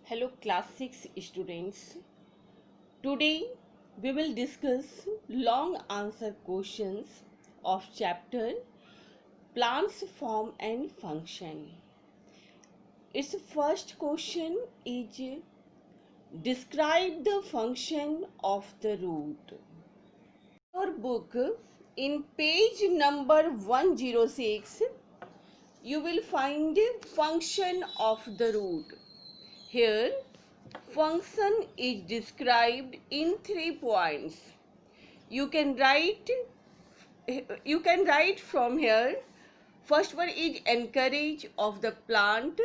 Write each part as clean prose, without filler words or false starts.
Hello class 6 students. Today we will discuss long answer questions of chapter Plants Form and Function. Its first question is describe the function of the root. Your book in page number 106 you will find function of the root. Here function is described in 3 points. You can write from here. First one is encourage of the plant.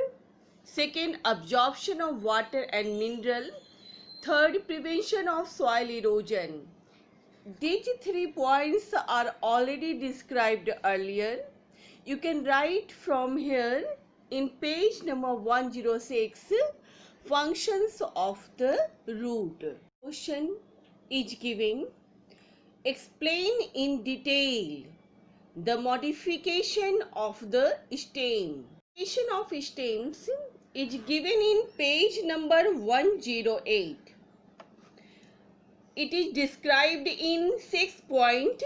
Second, absorption of water and mineral. Third, prevention of soil erosion. These 3 points are already described earlier. You can write from here in page number 106 functions of the root. Question is given. Explain in detail the modification of the stem. Modification of stems is given in page number 108. It is described in 6 points.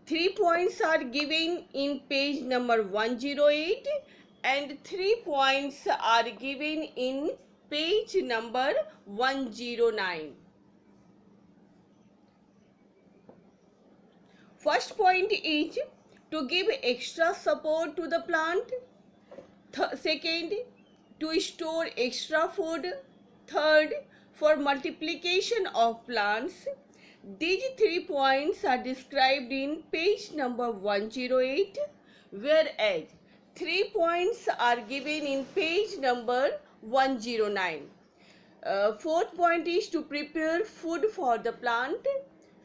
3 points are given in page number 108 and 3 points are given in page number 109. First point is to give extra support to the plant. Second, to store extra food. Third, for multiplication of plants. These 3 points are described in page number 108, whereas 3 points are given in page number 109. Fourth point is to prepare food for the plant.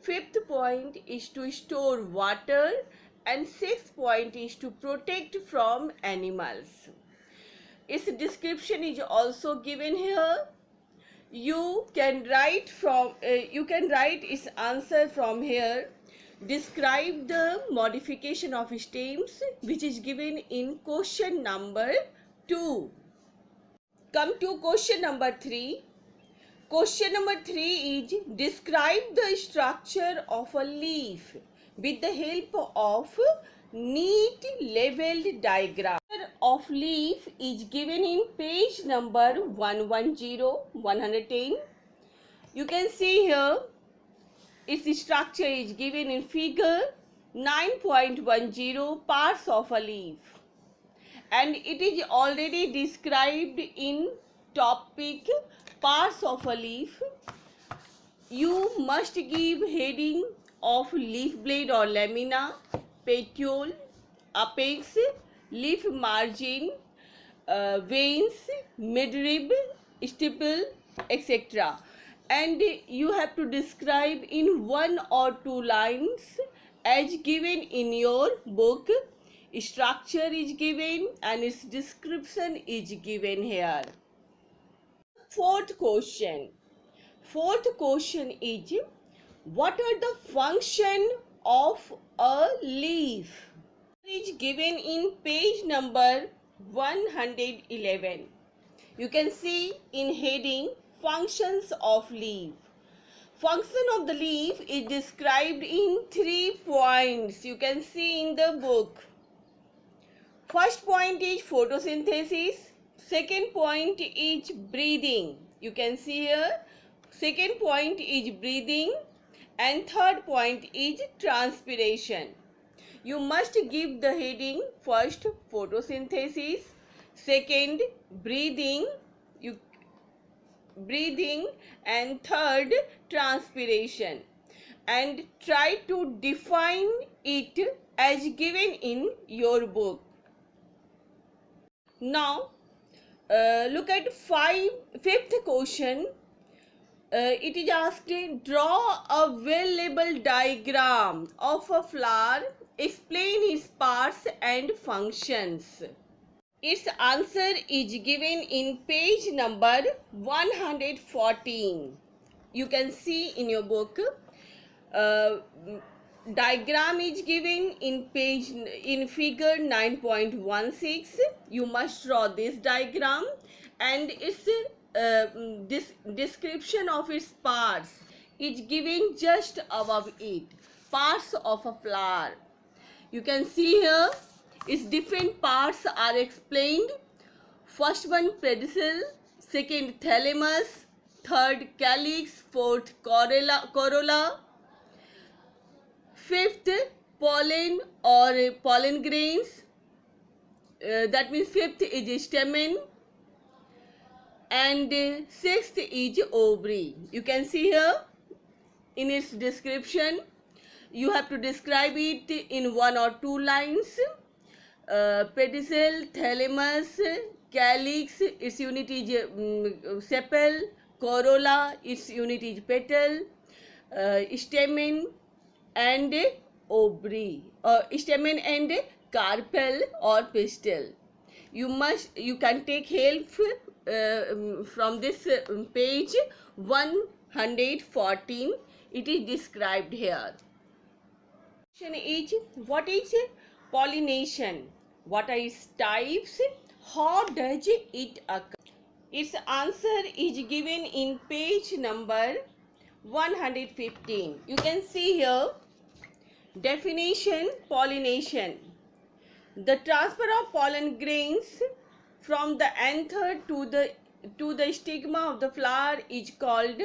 Fifth point is to store water. And sixth point is to protect from animals. Its description is also given here. You can write its answer from here. Describe the modification of stems, which is given in question number 2. Come to question number 3. Question number 3 is describe the structure of a leaf with the help of neat leveled diagram. Of leaf is given in page number 110. You can see here its structure is given in figure 9.10 parts of a leaf, and it is already described in topic parts of a leaf. You must give heading of leaf blade or lamina, petiole, apex, leaf margin, veins, midrib, stiple, etc. And you have to describe in 1 or 2 lines as given in your book. Structure is given and its description is given here. Fourth question is what are the function of a leaf? It is given in page number 111. You can see in heading functions of leaf. Function of the leaf is described in 3 points. You can see in the book. First point is photosynthesis. Second point is breathing. You can see here. Second point is breathing. And third point is transpiration. You must give the heading. First, photosynthesis. Second, breathing. And third, transpiration. And try to define it as given in your book. Now, look at fifth question. It is asked, draw a well-labeled diagram of a flower. Explain its parts and functions. Its answer is given in page number 114. You can see in your book. Diagram is given in figure 9.16. You must draw this diagram and its this description of its parts is given just above it. Parts of a flower. You can see here its different parts are explained. First one pedicel, second thalamus, third calyx, fourth corolla, fifth pollen or pollen grains, that means fifth is stamen, and sixth is ovary. You can see here in its description. You have to describe it in 1 or 2 lines. Pedicel, thalamus, calyx, its unit is sepal, corolla, its unit is petal, stamen and ovary, stamen and carpel or pistil. You can take help from this page 114. It is described here. Question is, what is pollination? What are its types? How does it occur? Its answer is given in page number 115. You can see here definition: pollination. The transfer of pollen grains from the anther to the stigma of the flower is called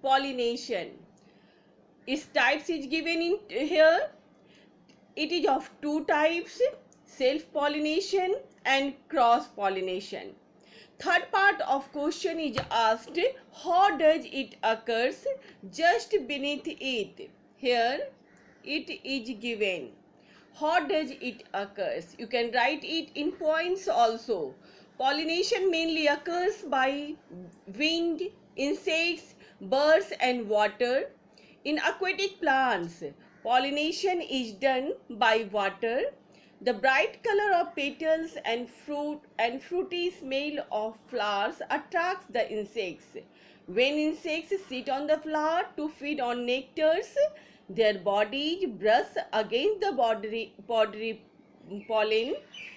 pollination. Its types is given in here. It is of 2 types: self-pollination and cross-pollination. Third part of question is asked, how does it occurs? Just beneath it, here it is given. How does it occurs? You can write it in points also. Pollination mainly occurs by wind, insects, birds and water. In aquatic plants, pollination is done by water. The bright color of petals and fruit and fruity smell of flowers attracts the insects. When insects sit on the flower to feed on nectars, their bodies brush against the body pollen.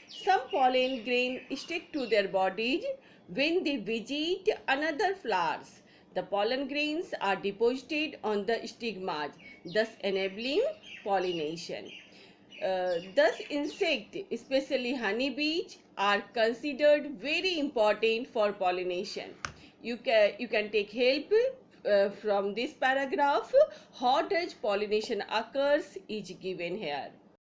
Some pollen grains stick to their bodies when they visit another flowers. The pollen grains are deposited on the stigmas, thus enabling pollination. Thus, insects, especially honeybees, are considered very important for pollination. You can take help from this paragraph. How does pollination occurs is given here.